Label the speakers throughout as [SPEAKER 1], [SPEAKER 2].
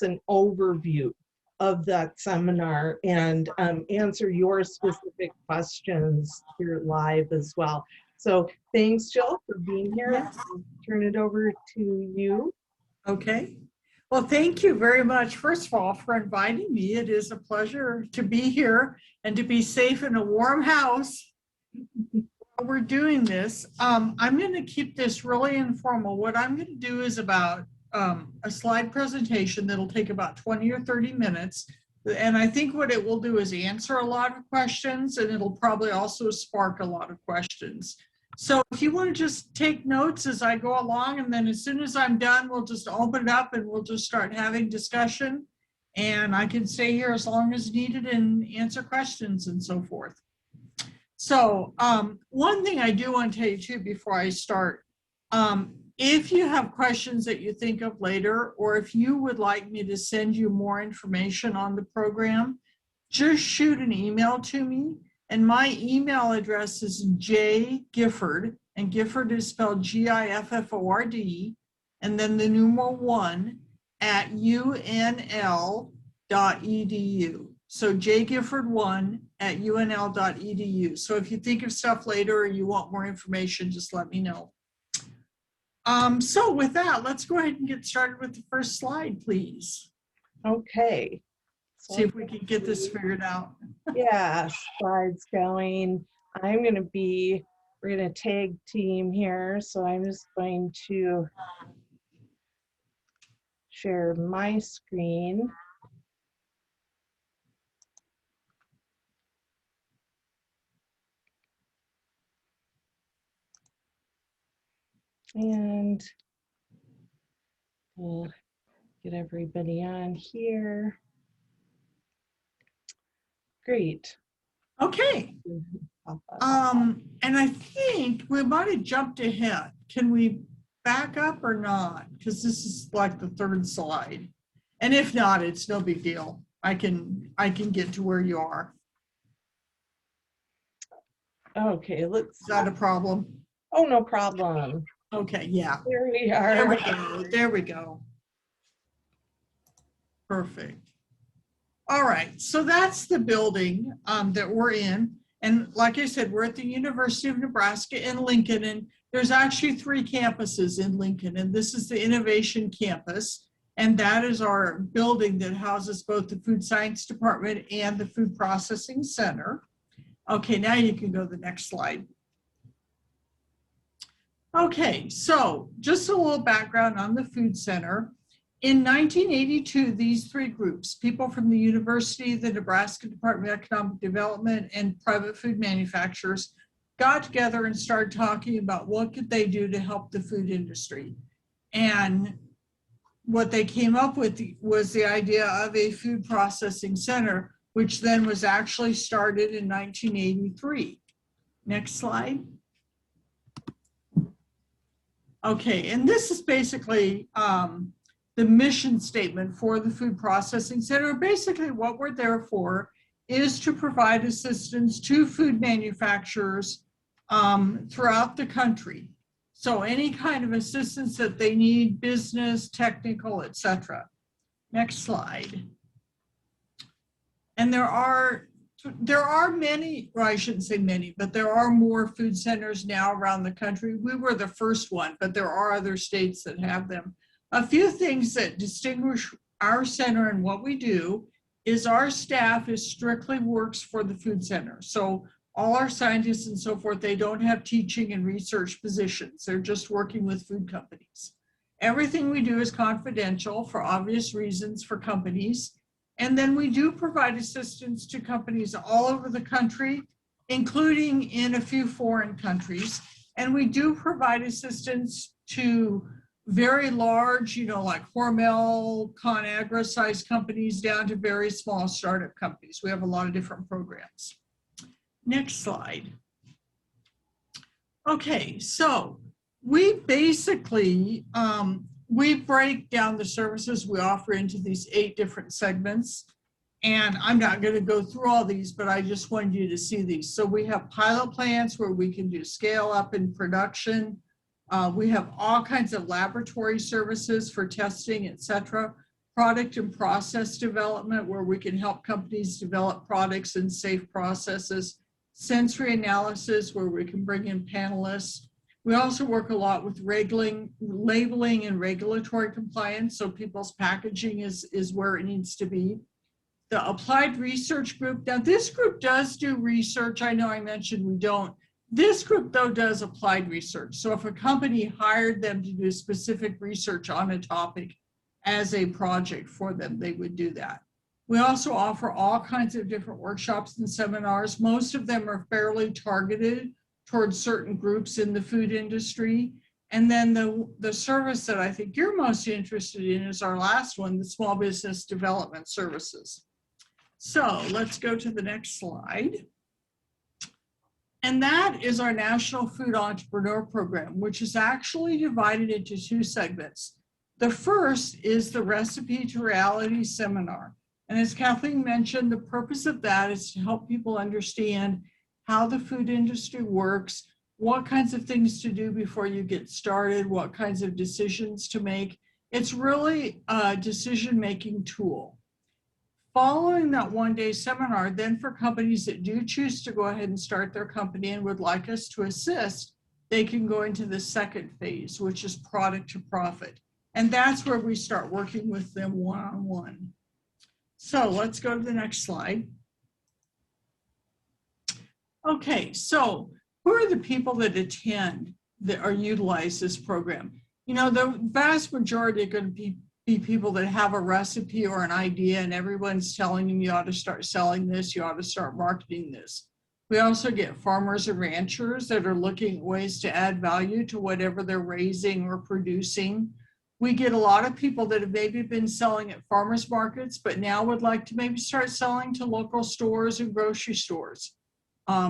[SPEAKER 1] an overview of that seminar and answer your specific questions here live as well. So thanks, Jill, for being here.
[SPEAKER 2] Yes.
[SPEAKER 1] I'll turn it over to you.
[SPEAKER 2] Okay. Well, thank you very much, first of all, for inviting me. It is a pleasure to be here and to be safe in a warm house while we're doing this. I'm going to keep this really informal. What I'm going to do is about a slide presentation that'll take about 20 or 30 minutes. And I think what it will do is answer a lot of questions, and it'll probably also spark a lot of questions. So if you want to just take notes as I go along, and then as soon as I'm done, we'll just open it up and we'll just start having discussion. And I can stay here as long as needed and answer questions and so forth. So one thing I do want to tell you too before I start, if you have questions that you think of later, or if you would like me to send you more information on the program, just shoot an email to me. And my email address is jgifford, and Gifford is spelled Gifford, and then the numeral 1 at unl.edu. So jgifford1 at unl.edu. So if you think of stuff later or you want more information, just let me know. So with that, let's go ahead and get started with the first slide, please.
[SPEAKER 1] Okay.
[SPEAKER 2] See if we can get this figured out.
[SPEAKER 1] Yeah, slides going. We're going to tag team here. So I'm just going to share my screen. And we'll get everybody on here. Great.
[SPEAKER 2] Okay. And I think we might have jumped ahead. Can we back up or not? Because this is like the third slide. And if not, it's no big deal. I can get to where you are.
[SPEAKER 1] Okay,
[SPEAKER 2] Is that a problem?
[SPEAKER 1] Oh, no problem.
[SPEAKER 2] Okay, yeah.
[SPEAKER 1] There we are.
[SPEAKER 2] There we go. There we go. Perfect. All right, so that's the building that we're in. And like I said, we're at the University of Nebraska in Lincoln, and there's actually 3 campuses in Lincoln, and this is the Innovation Campus, and that is our building that houses both the Food Science Department and the Food Processing Center. Okay, now you can go to the next slide. Okay, so just a little background on the Food Center. In 1982, these 3 groups, people from the University, the Nebraska Department of Economic Development, and private food manufacturers got together and started talking about what could they do to help the food industry. And what they came up with was the idea of a food processing center, which then was actually started in 1983. Next slide. Okay, and this is basically the mission statement for the Food Processing Center. Basically what we're there for is to provide assistance to food manufacturers throughout the country. So any kind of assistance that they need, business, technical, etc. Next slide. And there are many, well, I shouldn't say many, but there are more food centers now around the country. We were the first one, but there are other states that have them. A few things that distinguish our center and what we do is our staff strictly works for the food center. So all our scientists and so forth, they don't have teaching and research positions. They're just working with food companies. Everything we do is confidential for obvious reasons for companies. And then we do provide assistance to companies all over the country, including in a few foreign countries. And we do provide assistance to very large, like Hormel, ConAgra sized companies down to very small startup companies. We have a lot of different programs. Next slide. Okay, so we basically, we break down the services we offer into these 8 different segments. And I'm not going to go through all these, but I just wanted you to see these. So we have pilot plants where we can do scale up in production. We have all kinds of laboratory services for testing, etc. product and process development, where we can help companies develop products and safe processes, sensory analysis, where we can bring in panelists. We also work a lot with labeling and regulatory compliance, so people's packaging is where it needs to be. The applied research group, now this group does do research. I know I mentioned we don't. This group, though, does applied research. So if a company hired them to do specific research on a topic as a project for them, they would do that. We also offer all kinds of different workshops and seminars. Most of them are fairly targeted towards certain groups in the food industry. And then the service that I think you're most interested in is our last one, the Small Business Development Services. So let's go to the next slide. And that is our National Food Entrepreneur Program, which is actually divided into two segments. The first is the Recipe to Reality Seminar. And as Kathleen mentioned, the purpose of that is to help people understand how the food industry works, what kinds of things to do before you get started, what kinds of decisions to make. It's really a decision-making tool. Following that one-day seminar, then for companies that do choose to go ahead and start their company and would like us to assist, they can go into the second phase, which is product to profit. And that's where we start working with them one-on-one. So let's go to the next slide. Okay, so who are the people that attend that or utilize this program? You know, the vast majority are going to be people that have a recipe or an idea and everyone's telling them you ought to start selling this, you ought to start marketing this. We also get farmers and ranchers that are looking at ways to add value to whatever they're raising or producing. We get a lot of people that have maybe been selling at farmers markets, but now would like to maybe start selling to local stores and grocery stores.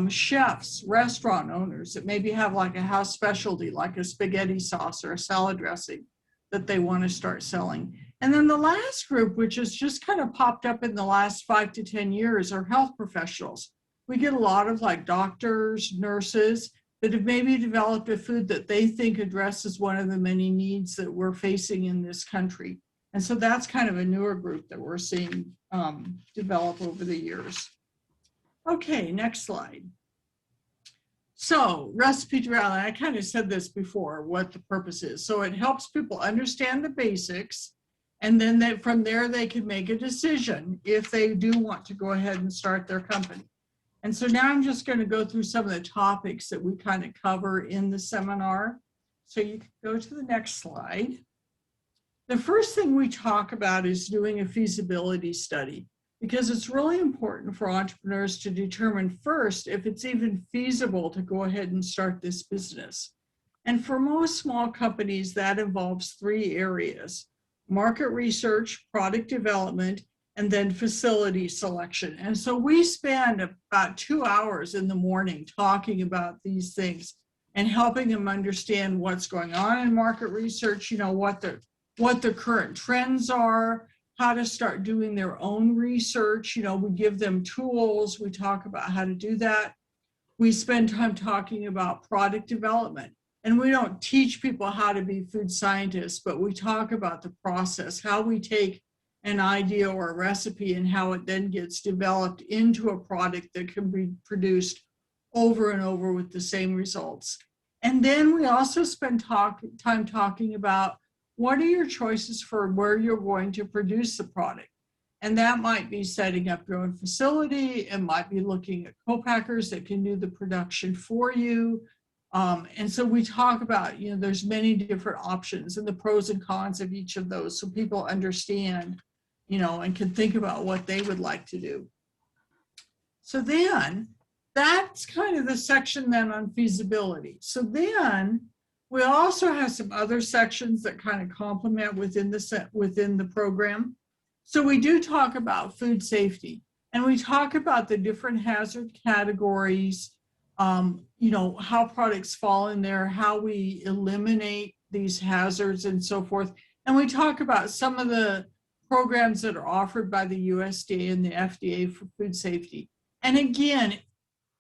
[SPEAKER 2] Chefs, restaurant owners that maybe have like a house specialty, like a spaghetti sauce or a salad dressing that they want to start selling. And then the last group, which has just kind of popped up in the last 5 to 10 years, are health professionals. We get a lot of like doctors, nurses that have maybe developed a food that they think addresses one of the many needs that we're facing in this country. And so that's kind of a newer group that we're seeing develop over the years. Okay, next slide. So Recipe to Reality, I kind of said this before, what the purpose is. So it helps people understand the basics, and then from there they can make a decision if they do want to go ahead and start their company. And so now I'm just going to go through some of the topics that we kind of cover in the seminar. So you can go to the next slide. The first thing we talk about is doing a feasibility study, because it's really important for entrepreneurs to determine first if it's even feasible to go ahead and start this business. And for most small companies, that involves 3 areas: market research, product development, and then facility selection. And so we spend about 2 hours in the morning talking about these things and helping them understand what's going on in market research, you know, what the current trends are, how to start doing their own research. You know, we give them tools, we talk about how to do that. We spend time talking about product development. And we don't teach people how to be food scientists, but we talk about the process, how we take an idea or a recipe and how it then gets developed into a product that can be produced over and over with the same results. And then we also spend time talking about what are your choices for where you're going to produce the product. And that might be setting up your own facility. It might be looking at co-packers that can do the production for you. And so we talk about, you know, there's many different options and the pros and cons of each of those, so people understand, you know, and can think about what they would like to do. So then that's kind of the section then on feasibility. So then we also have some other sections that kind of complement within the program. So we do talk about food safety, and we talk about the different hazard categories, you know, how products fall in there, how we eliminate these hazards and so forth. And we talk about some of the programs that are offered by the USDA and the FDA for food safety. And again,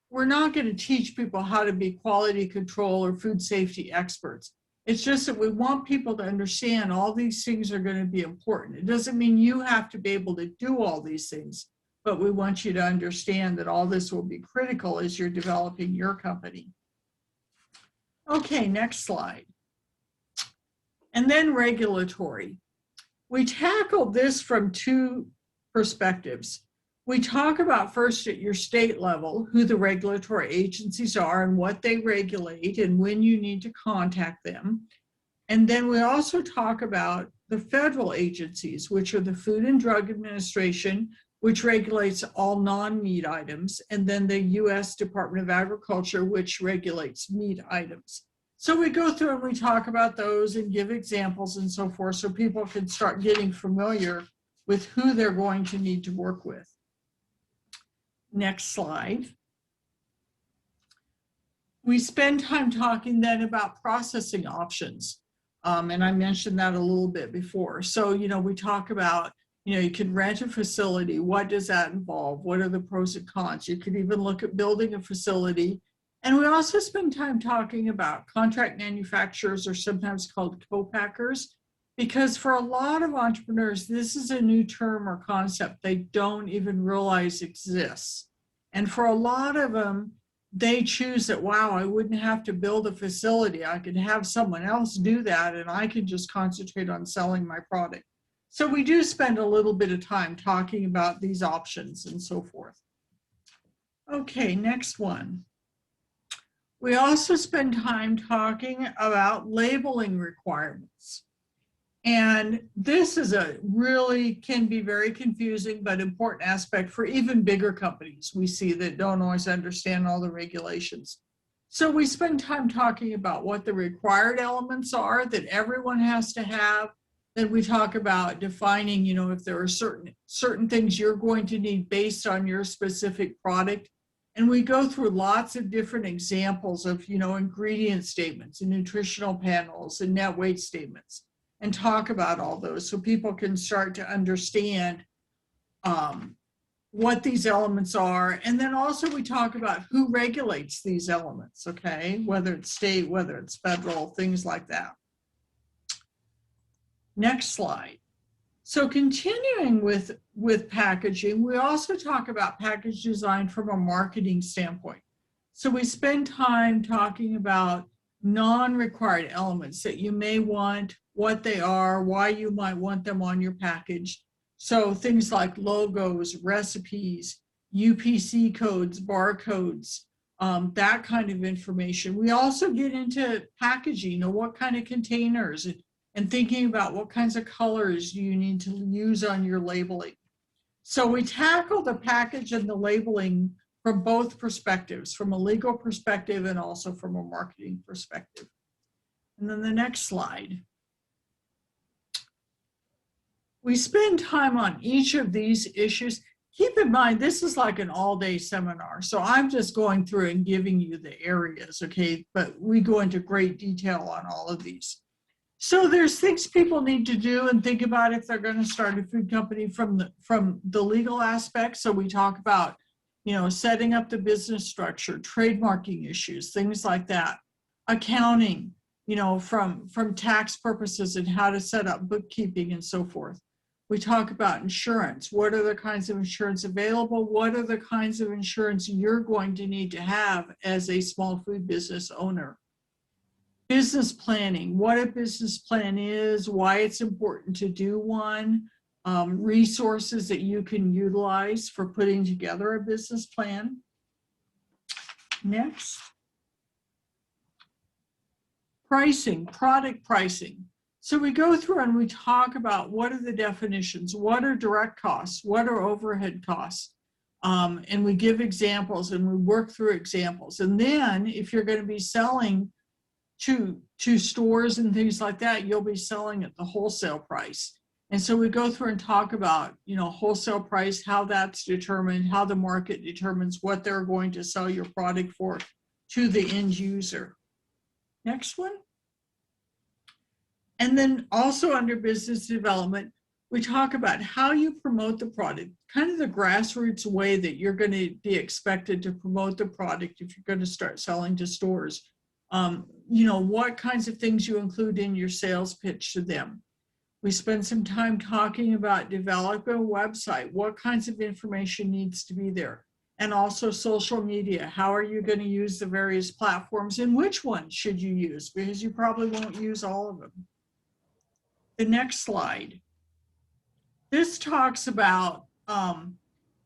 [SPEAKER 2] we're not going to teach people how to be quality control or food safety experts, It's just that we want people to understand all these things are going to be important. It doesn't mean you have to be able to do all these things, but we want you to understand that all this will be critical as you're developing your company. Okay, next slide. And then regulatory. We tackle this from two perspectives. We talk about first at your state level, who the regulatory agencies are and what they regulate and when you need to contact them. And then we also talk about the federal agencies, which are the Food and Drug Administration, which regulates all non-meat items, and then the US Department of Agriculture, which regulates meat items. So we go through and we talk about those and give examples and so forth so people can start getting familiar with who they're going to need to work with. Next slide. We spend time talking then about processing options. And I mentioned that a little bit before. So, we talk about, you can rent a facility. What does that involve? What are the pros and cons? You could even look at building a facility. And we also spend time talking about contract manufacturers, or sometimes called co-packers, because for a lot of entrepreneurs, this is a new term or concept they don't even realize exists. And for a lot of them, they choose that, wow, I wouldn't have to build a facility. I could have someone else do that, and I can just concentrate on selling my product. So we do spend a little bit of time talking about these options and so forth. Okay, next one. We also spend time talking about labeling requirements. And this is can be very confusing, but important aspect for even bigger companies we see that don't always understand all the regulations. So we spend time talking about what the required elements are that everyone has to have. Then we talk about defining, if there are certain things you're going to need based on your specific product. And we go through lots of different examples of, ingredient statements and nutritional panels and net weight statements, and talk about all those so people can start to understand what these elements are. And then also we talk about who regulates these elements, okay? Whether it's state, whether it's federal, things like that. Next slide. So continuing with packaging, we also talk about package design from a marketing standpoint. So we spend time talking about non-required elements that you may want, what they are, why you might want them on your package. So things like logos, recipes, UPC codes, barcodes, that kind of information. We also get into packaging, what kind of containers, and thinking about what kinds of colors you need to use on your labeling. So we tackle the package and the labeling from both perspectives, from a legal perspective and also from a marketing perspective. And then the next slide. We spend time on each of these issues. Keep in mind, this is like an all-day seminar. So I'm just going through and giving you the areas, okay? But we go into great detail on all of these. So there's things people need to do and think about if they're going to start a food company from the legal aspect. So we talk about, setting up the business structure, trademarking issues, things like that. Accounting, from tax purposes and how to set up bookkeeping and so forth. We talk about insurance. What are the kinds of insurance available? What are the kinds of insurance you're going to need to have as a small food business owner? Business planning, what a business plan is, why it's important to do one, resources that you can utilize for putting together a business plan. Next. Pricing, product pricing. So we go through and we talk about what are the definitions, what are direct costs, what are overhead costs, and we give examples and we work through examples. And then if you're going to be selling to stores and things like that, you'll be selling at the wholesale price. And so we go through and talk about, wholesale price, how that's determined, how the market determines what they're going to sell your product for to the end user. Next one. And then also under business development, we talk about how you promote the product, kind of the grassroots way that you're going to be expected to promote the product if you're going to start selling to stores. you know, what kinds of things you include in your sales pitch to them. We spend some time talking about developing a website, what kinds of information needs to be there, and also social media. How are you going to use the various platforms, and which ones should you use? Because you probably won't use all of them. The next slide. This talks about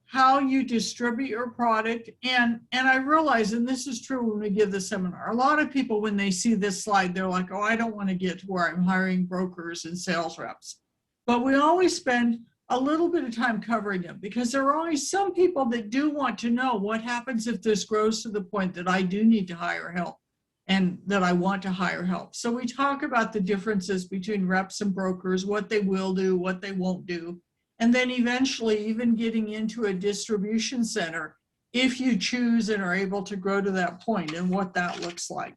[SPEAKER 2] how you distribute your product. And I realize, and this is true when we give the seminar, a lot of people, when they see this slide, they're like, oh, I don't want to get to where I'm hiring brokers and sales reps. But we always spend a little bit of time covering them, because there are always some people that do want to know what happens if this grows to the point that I do need to hire help and that I want to hire help. So we talk about the differences between reps and brokers, what they will do, what they won't do, and then eventually even getting into a distribution center if you choose and are able to grow to that point, and what that looks like.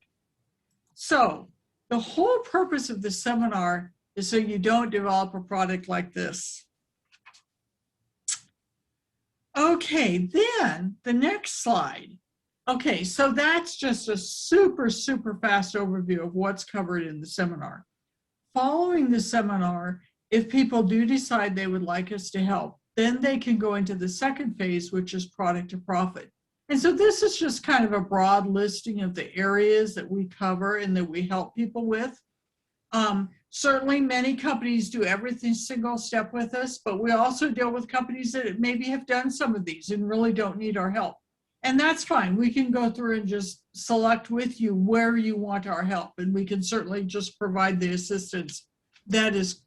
[SPEAKER 2] So the whole purpose of the seminar is so you don't develop a product like this. Okay, then the next slide. Okay, so that's just a super, super fast overview of what's covered in the seminar. Following the seminar, if people do decide they would like us to help, then they can go into the second phase, which is product to profit. And so this is just kind of a broad listing of the areas that we cover and that we help people with. Certainly many companies do everything single step with us, but we also deal with companies that maybe have done some of these and really don't need our help. And that's fine. We can go through and just select with you where you want our help, and we can certainly just provide the assistance that is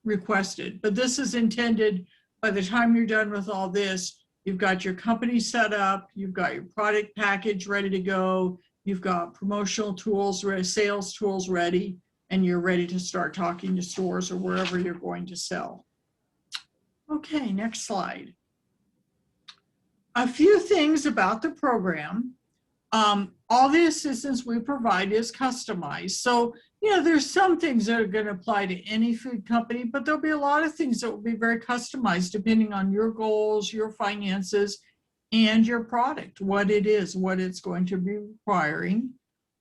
[SPEAKER 2] requested. But this is intended, by the time you're done with all this, you've got your company set up, you've got your product package ready to go, you've got promotional tools, sales tools ready, and you're ready to start talking to stores or wherever you're going to sell. Okay, next slide. A few things about the program. All the assistance we provide is customized. So, you know, there's some things that are going to apply to any food company, but there'll be a lot of things that will be very customized depending on your goals, your finances, and your product, what it is, what it's going to be requiring.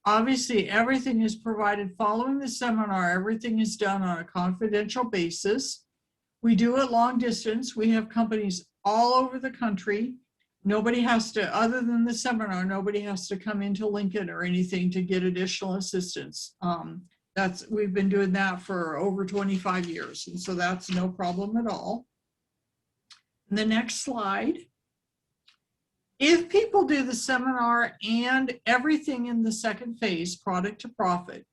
[SPEAKER 2] Obviously, everything is provided following the seminar. Everything is done on a confidential basis. We do it long distance. We have companies all over the country. Nobody has to, other than the seminar, nobody has to come into Lincoln or anything to get additional assistance. We've been doing that for over 25 years, and so that's no problem at all. And the next slide. If people do the seminar and everything in the second phase, product to profit,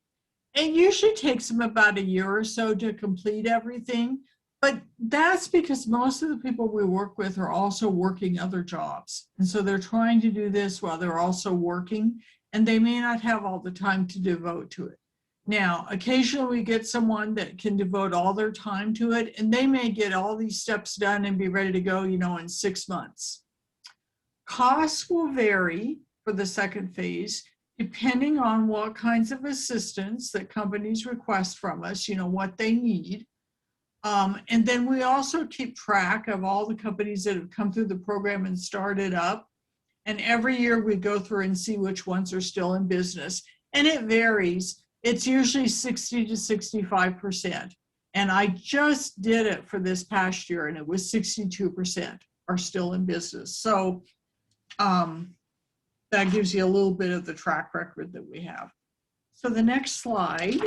[SPEAKER 2] it usually takes them about a year or so to complete everything. But that's because most of the people we work with are also working other jobs. And so they're trying to do this while they're also working, and they may not have all the time to devote to it. Now, occasionally we get someone that can devote all their time to it, and they may get all these steps done and be ready to go, you know, in 6 months. Costs will vary for the second phase, depending on what kinds of assistance that companies request from us, you know, what they need. And then we also keep track of all the companies that have come through the program and started up. And every year we go through and see which ones are still in business. And it varies. It's usually 60 to 65%. And I just did it for this past year, and it was 62% are still in business. So that gives you a little bit of the track record that we have. So the next slide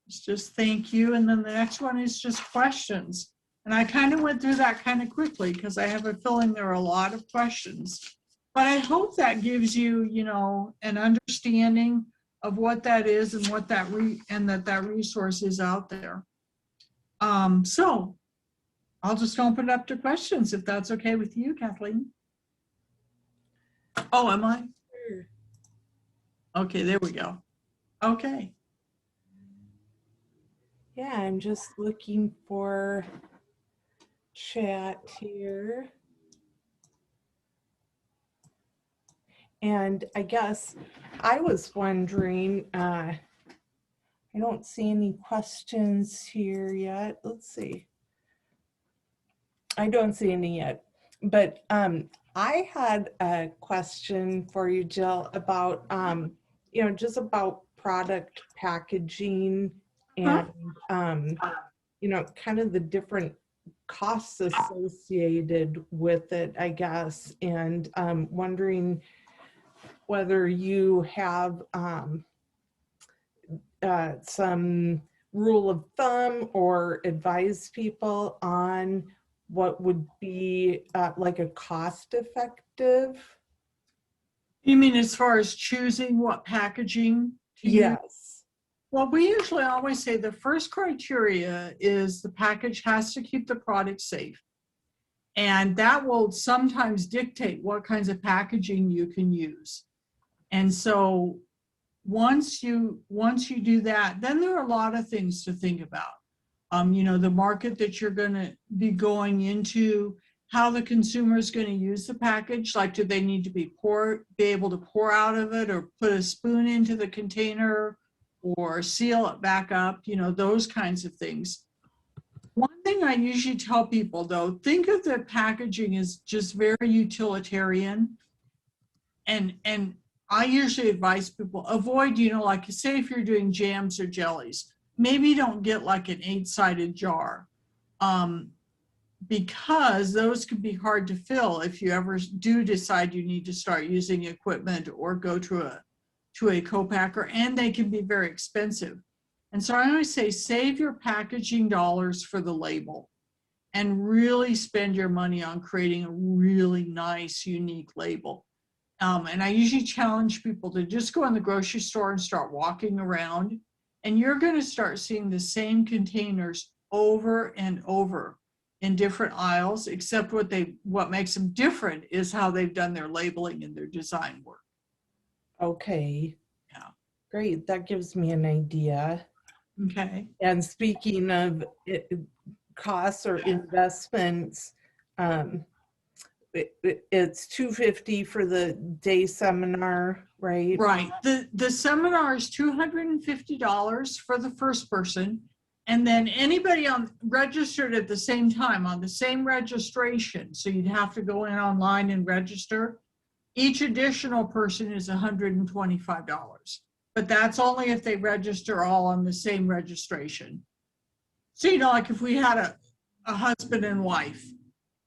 [SPEAKER 2] is just thank you. And then the next one is just questions. And I kind of went through that kind of quickly because I have a feeling there are a lot of questions. But I hope that gives you, you know, an understanding of what that is and what that that resource is out there. So I'll just open it up to questions if that's okay with you, Kathleen. Oh, am I? Okay, there we go. Okay.
[SPEAKER 1] Yeah, I'm just looking for chat here. And I guess I was wondering, I don't see any questions here yet. Let's see. I don't see any yet, but I had a question for you, Jill, about, you know, just about product packaging
[SPEAKER 2] Huh?
[SPEAKER 1] and, you know, kind of the different costs associated with it, I guess, and wondering whether you have some rule of thumb or advise people on what would be like a cost effective.
[SPEAKER 2] You mean as far as choosing what packaging to use?
[SPEAKER 1] Yes.
[SPEAKER 2] Well, we usually always say the first criteria is the package has to keep the product safe. And that will sometimes dictate what kinds of packaging you can use. And so once you do that, then there are a lot of things to think about. You know, the market that you're going to be going into, how the consumer is going to use the package. Like, do they need to be able to pour out of it, or put a spoon into the container, or seal it back up? You know, those kinds of things. One thing I usually tell people, though, think of the packaging as just very utilitarian. And I usually advise people avoid, you know, like say if you're doing jams or jellies, maybe don't get like an 8-sided jar, because those could be hard to fill if you ever do decide you need to start using equipment or go to a co-packer, and they can be very expensive. And so I always say, save your packaging dollars for the label and really spend your money on creating a really nice, unique label. And I usually challenge people to just go in the grocery store and start walking around, and you're going to start seeing the same containers over and over in different aisles, except what makes them different is how they've done their labeling and their design work.
[SPEAKER 1] Okay.
[SPEAKER 2] Yeah.
[SPEAKER 1] Great. That gives me an idea.
[SPEAKER 2] Okay.
[SPEAKER 1] And speaking of costs or investments, it's $250 for the day seminar, right?
[SPEAKER 2] Right. The seminar is $250 for the first person. And then anybody registered at the same time on the same registration, so you'd have to go in online and register. Each additional person is $125. But that's only if they register all on the same registration. So, you know, like if we had a husband and wife,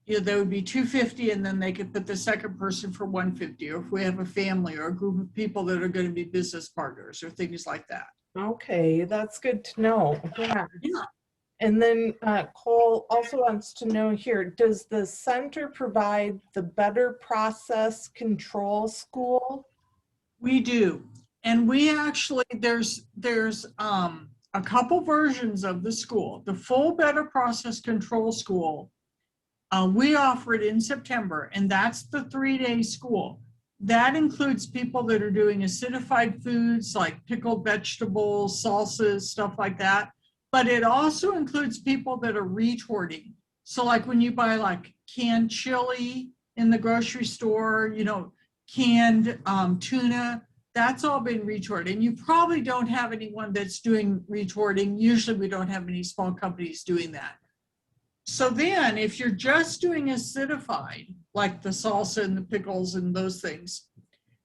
[SPEAKER 2] you know, there would be $250, and then they could put the second person for $150. Or if we have a family or a group of people that are going to be business partners or things like that.
[SPEAKER 1] Okay, that's good to know. Yeah.
[SPEAKER 2] Yeah.
[SPEAKER 1] And then Cole also wants to know here, does the center provide the Better Process Control School?
[SPEAKER 2] We do. And we actually, there's a couple versions of the school. The full Better Process Control School, we offer it in September, and that's the 3-day school. That includes people that are doing acidified foods like pickled vegetables, salsas, stuff like that. But it also includes people that are retorting. So like when you buy like canned chili in the grocery store, you know, canned tuna, that's all been retorted. And you probably don't have anyone that's doing retorting. Usually we don't have any small companies doing that. So then if you're just doing acidified, like the salsa and the pickles and those things,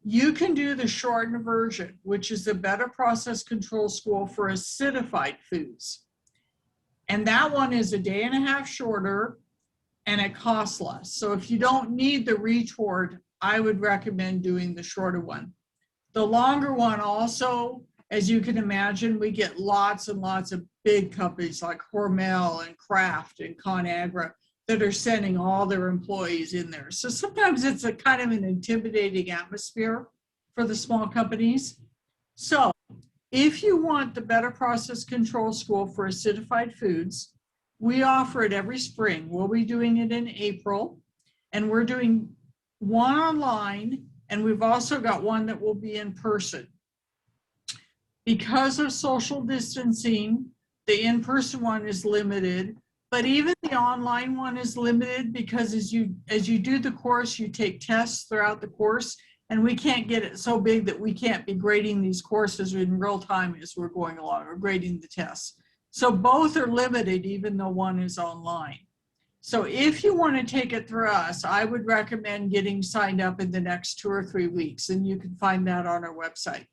[SPEAKER 2] you can do the shortened version, which is the Better Process Control School for acidified foods. And that one is a day and a half shorter, and it costs less. So if you don't need the retort, I would recommend doing the shorter one. The longer one also, as you can imagine, we get lots and lots of big companies like Hormel and Kraft and ConAgra that are sending all their employees in there. So sometimes it's a kind of an intimidating atmosphere for the small companies. So if you want the Better Process Control School for acidified foods, we offer it every spring. We'll be doing it in April, and we're doing one online, and we've also got one that will be in person. Because of social distancing, the in-person one is limited, but even the online one is limited because as you do the course, you take tests throughout the course, and we can't get it so big that we can't be grading these courses in real time as we're going along, or grading the tests. So both are limited, even though one is online. So if you want to take it through us, I would recommend getting signed up in the next 2 or 3 weeks, and you can find that on our website.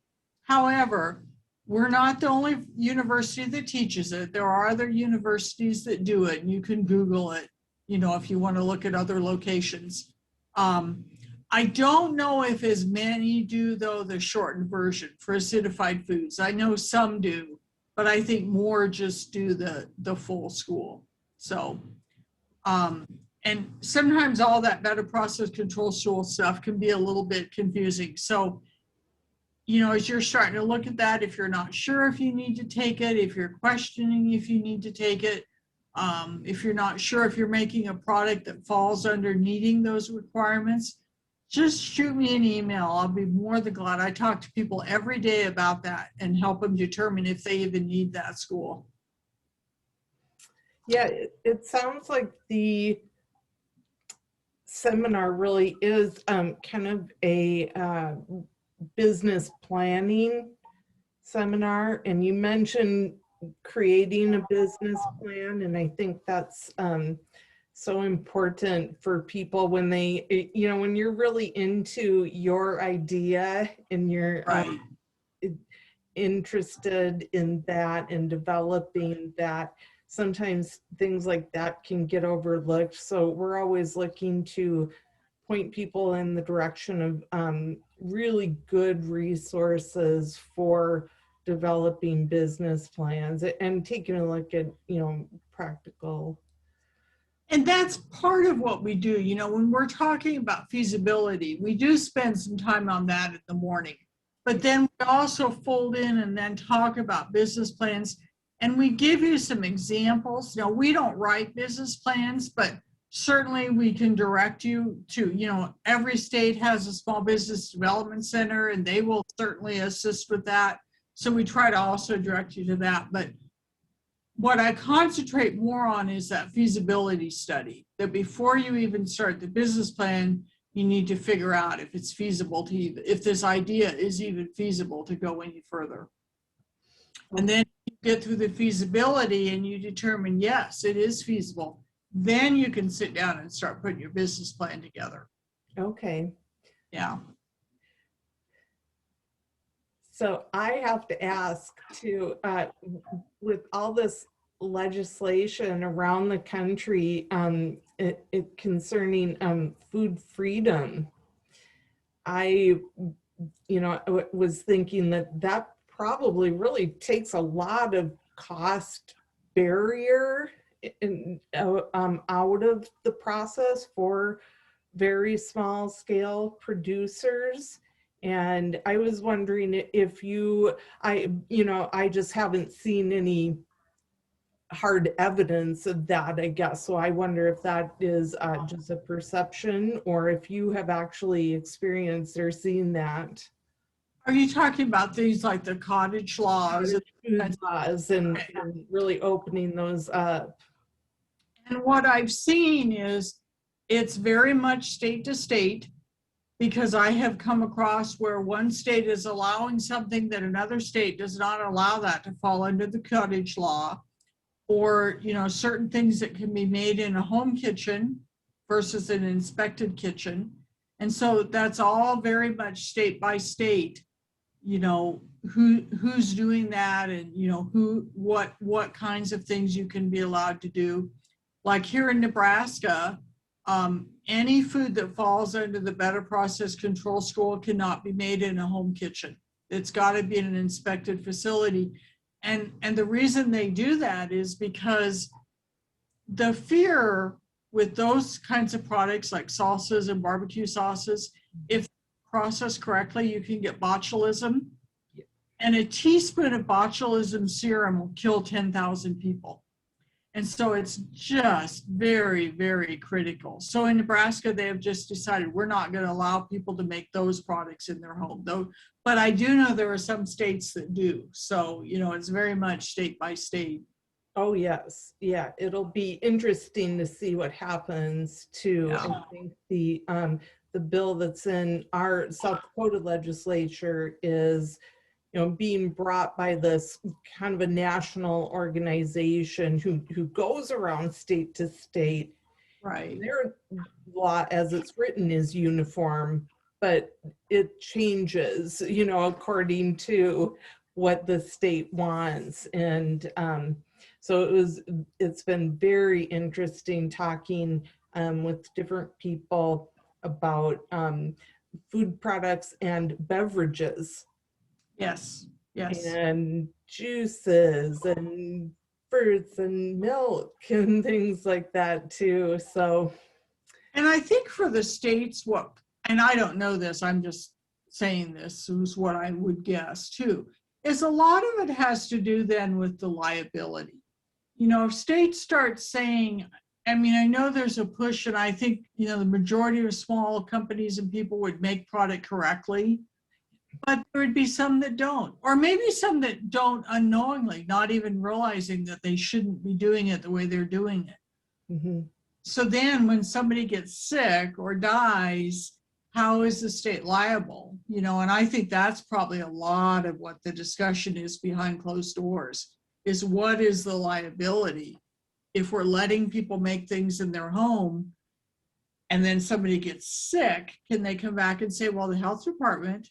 [SPEAKER 2] However, we're not the only university that teaches it. There are other universities that do it, and you can Google it, you know, if you want to look at other locations. I don't know if as many do, though, the shortened version for acidified foods. I know some do, but I think more just do the full school. So, and sometimes all that better process control school stuff can be a little bit confusing. So, you know, as you're starting to look at that, if you're not sure if you need to take it, if you're questioning if you need to take it, if you're not sure if you're making a product that falls under needing those requirements, just shoot me an email. I'll be more than glad. I talk to people every day about that and help them determine if they even need that school.
[SPEAKER 1] Yeah, it sounds like the seminar really is kind of a business planning seminar, and you mentioned creating a business plan, and I think that's so important for people when they, you know, when you're really into your idea and you're
[SPEAKER 2] Right.
[SPEAKER 1] interested in that and developing that, sometimes things like that can get overlooked. So we're always looking to point people in the direction of really good resources for developing business plans and taking a look at, you know, practical.
[SPEAKER 2] And that's part of what we do. You know, when we're talking about feasibility, we do spend some time on that in the morning. But then we also fold in and then talk about business plans. And we give you some examples. You know, we don't write business plans, but certainly we can direct you to, you know, every state has a small business development center and they will certainly assist with that. So we try to also direct you to that. But what I concentrate more on is that feasibility study, that before you even start the business plan, you need to figure out if it's feasible to, if this idea is even feasible to go any further. And then you get through the feasibility and you determine, yes, it is feasible. Then you can sit down and start putting your business plan together.
[SPEAKER 1] Okay.
[SPEAKER 2] Yeah.
[SPEAKER 1] So I have to ask too, with all this legislation around the country it concerning food freedom, I, you know, was thinking that that probably really takes a lot of cost barrier out of the process for very small scale producers. And I was wondering if you, you know, I just haven't seen any hard evidence of that, I guess. So I wonder if that is just a perception or if you have actually experienced or seen that.
[SPEAKER 2] Are you talking about things like the cottage laws?
[SPEAKER 1] Food laws and really opening those up.
[SPEAKER 2] And what I've seen is it's very much state to state, because I have come across where one state is allowing something that another state does not allow that to fall under the cottage law, or, you know, certain things that can be made in a home kitchen versus an inspected kitchen. And so that's all very much state by state, you know, who's doing that, and, you know, what kinds of things you can be allowed to do. Like here in Nebraska, any food that falls under the Better Process Control School cannot be made in a home kitchen. It's got to be in an inspected facility. And the reason they do that is because the fear with those kinds of products like salsas and barbecue sauces, if processed correctly, you can get botulism. And a teaspoon of botulism serum will kill 10,000 people. And so it's just very, very critical. So in Nebraska, they have just decided we're not going to allow people to make those products in their home, though. But I do know there are some states that do. So, you know, it's very much state by state.
[SPEAKER 1] Oh, yes. Yeah, it'll be interesting to see what happens to,
[SPEAKER 2] Yeah.
[SPEAKER 1] I think the bill that's in our South Dakota legislature is, you know, being brought by this kind of a national organization who goes around state to state.
[SPEAKER 2] Right.
[SPEAKER 1] Their law as it's written is uniform, but it changes, you know, according to what the state wants. And so it's been very interesting talking with different people about food products and beverages
[SPEAKER 2] Yes, yes.
[SPEAKER 1] and juices and fruits and milk and things like that too. So
[SPEAKER 2] And I think for the states, and I don't know this, I'm just saying this is what I would guess too, is a lot of it has to do then with the liability. If states start saying, I mean, I know there's a push, and I think, the majority of small companies and people would make product correctly, but there would be some that don't, or maybe some that don't unknowingly, not even realizing that they shouldn't be doing it the way they're doing it.
[SPEAKER 1] mhm.
[SPEAKER 2] So then when somebody gets sick or dies, how is the state liable? And I think that's probably a lot of what the discussion is behind closed doors, is what is the liability if we're letting people make things in their home and then somebody gets sick? Can they come back and say, well, the health department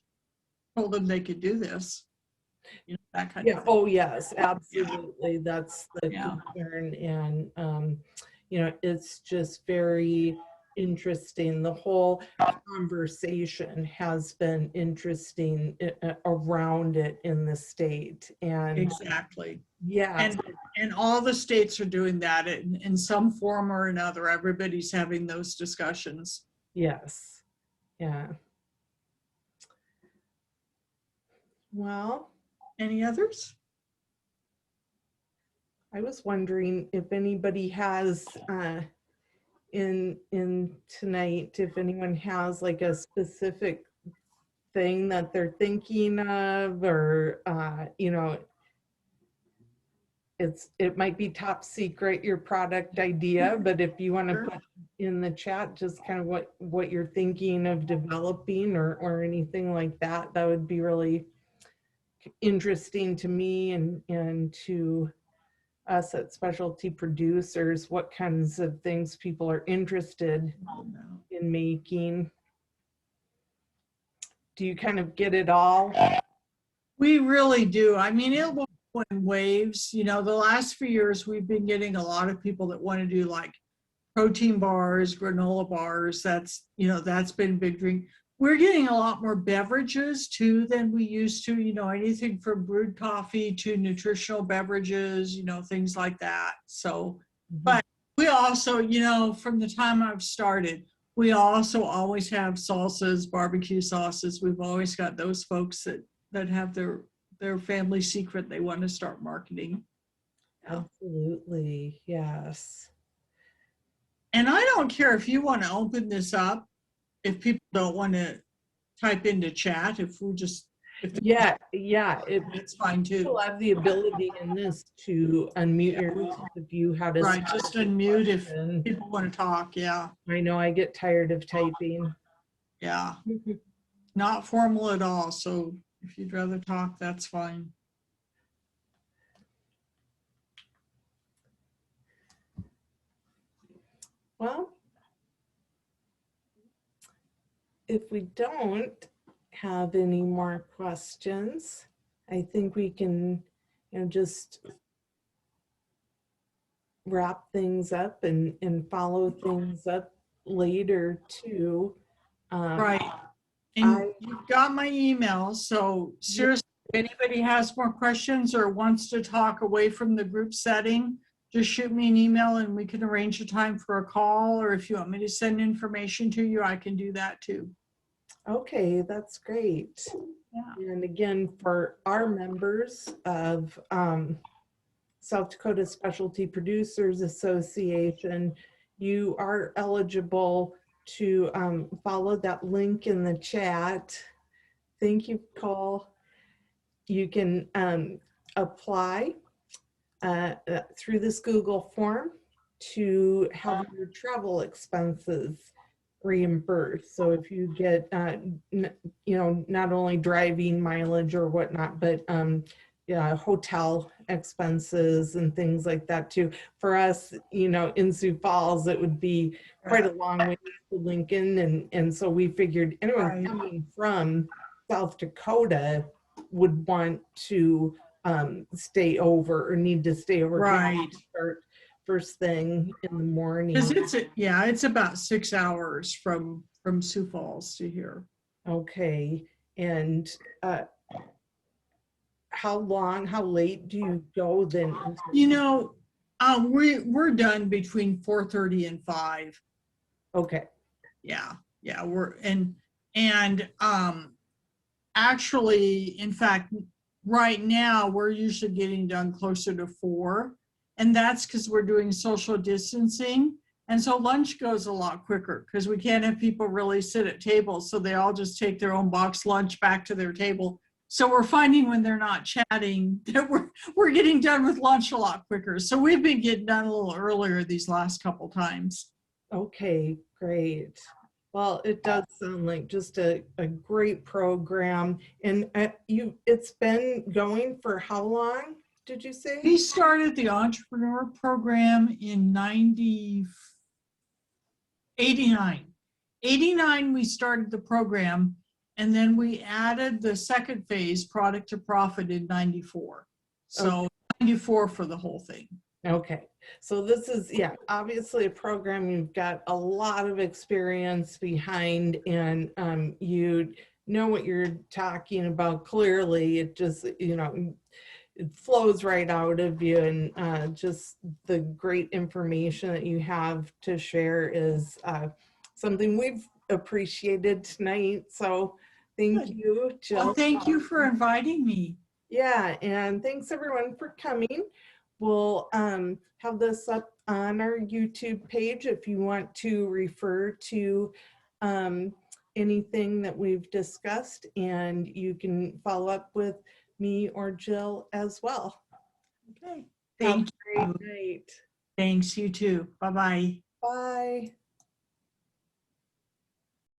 [SPEAKER 2] told them they could do this? That kind
[SPEAKER 1] Yeah.
[SPEAKER 2] of thing.
[SPEAKER 1] Oh, yes, absolutely. That's the
[SPEAKER 2] Yeah.
[SPEAKER 1] concern. And, it's just very interesting. The whole conversation has been interesting around it in the state. And
[SPEAKER 2] Exactly.
[SPEAKER 1] yeah,
[SPEAKER 2] And all the states are doing that in some form or another. Everybody's having those discussions.
[SPEAKER 1] yes, yeah. Well,
[SPEAKER 2] Any others?
[SPEAKER 1] I was wondering if anybody has in tonight, if anyone has like a specific thing that they're thinking of, or it might be top secret, your product idea, but if you want to
[SPEAKER 2] Sure.
[SPEAKER 1] put in the chat just kind of what you're thinking of developing or anything like that, that would be really interesting to me and to us at Specialty Producers, what kinds of things people are interested in making. Do you kind of get it all?
[SPEAKER 2] We really do. I mean, it will go in waves. The last few years, we've been getting a lot of people that want to do like protein bars, granola bars. That's been a big dream. We're getting a lot more beverages too than we used to, anything from brewed coffee to nutritional beverages, things like that. So, but we also, from the time I've started, we also always have salsas, barbecue sauces. We've always got those folks that have their family secret they want to start marketing.
[SPEAKER 1] Absolutely, yes.
[SPEAKER 2] And I don't care if you want to open this up, if people don't want to type into chat, if
[SPEAKER 1] Yeah,
[SPEAKER 2] it's fine too.
[SPEAKER 1] You'll have the ability in this to unmute yourself if you had a
[SPEAKER 2] Right, just unmute if
[SPEAKER 1] question.
[SPEAKER 2] people want to talk. Yeah,
[SPEAKER 1] I know I get tired of typing.
[SPEAKER 2] yeah, not formal at all. So if you'd rather talk, that's fine.
[SPEAKER 1] Well, if we don't have any more questions, I think we can, just wrap things up and follow things up later too.
[SPEAKER 2] Right. And you've got my email. So seriously, if anybody has more questions or wants to talk away from the group setting, just shoot me an email and we can arrange a time for a call. Or if you want me to send information to you, I can do that too.
[SPEAKER 1] Okay, that's great.
[SPEAKER 2] Yeah.
[SPEAKER 1] And again, for our members of South Dakota Specialty Producers Association, you are eligible to follow that link in the chat. Thank you, Cole. You can apply through this Google form to have your travel expenses reimbursed. So if you get, not only driving mileage or whatnot, but hotel expenses and things like that too. For us, in Sioux Falls, it would be quite a long way to Lincoln. And so we figured anyone coming from South Dakota would want to stay over or need to stay over.
[SPEAKER 2] Right.
[SPEAKER 1] Start first thing in the morning.
[SPEAKER 2] It's about 6 hours from Sioux Falls to here.
[SPEAKER 1] Okay. And how late do you go then?
[SPEAKER 2] We're done between 4:30 and 5.
[SPEAKER 1] Okay.
[SPEAKER 2] Yeah. Actually, in fact, right now we're usually getting done closer to 4, and that's because we're doing social distancing. And so lunch goes a lot quicker because we can't have people really sit at tables. So they all just take their own box lunch back to their table. So we're finding when they're not chatting that we're getting done with lunch a lot quicker. So we've been getting done a little earlier these last couple times.
[SPEAKER 1] Okay, great. Well, it does sound like just a great program. And it's been going for how long, did you say?
[SPEAKER 2] We started the entrepreneur program in 89. 89, we started the program, and then we added the second phase, product to profit, in 94. So
[SPEAKER 1] Okay.
[SPEAKER 2] 94 for the whole thing.
[SPEAKER 1] Okay. So this is, obviously a program you've got a lot of experience behind, and you know what you're talking about clearly. It just, it flows right out of you, and just the great information that you have to share is something we've appreciated tonight. So thank you, Jill.
[SPEAKER 2] Well, thank you for inviting me.
[SPEAKER 1] Yeah, and thanks everyone for coming. We'll have this up on our YouTube page if you want to refer to anything that we've discussed, and you can follow up with me or Jill as well.
[SPEAKER 2] Okay.
[SPEAKER 1] Have
[SPEAKER 2] Thank
[SPEAKER 1] a great night.
[SPEAKER 2] Thanks, you too. Bye-bye.
[SPEAKER 1] Bye.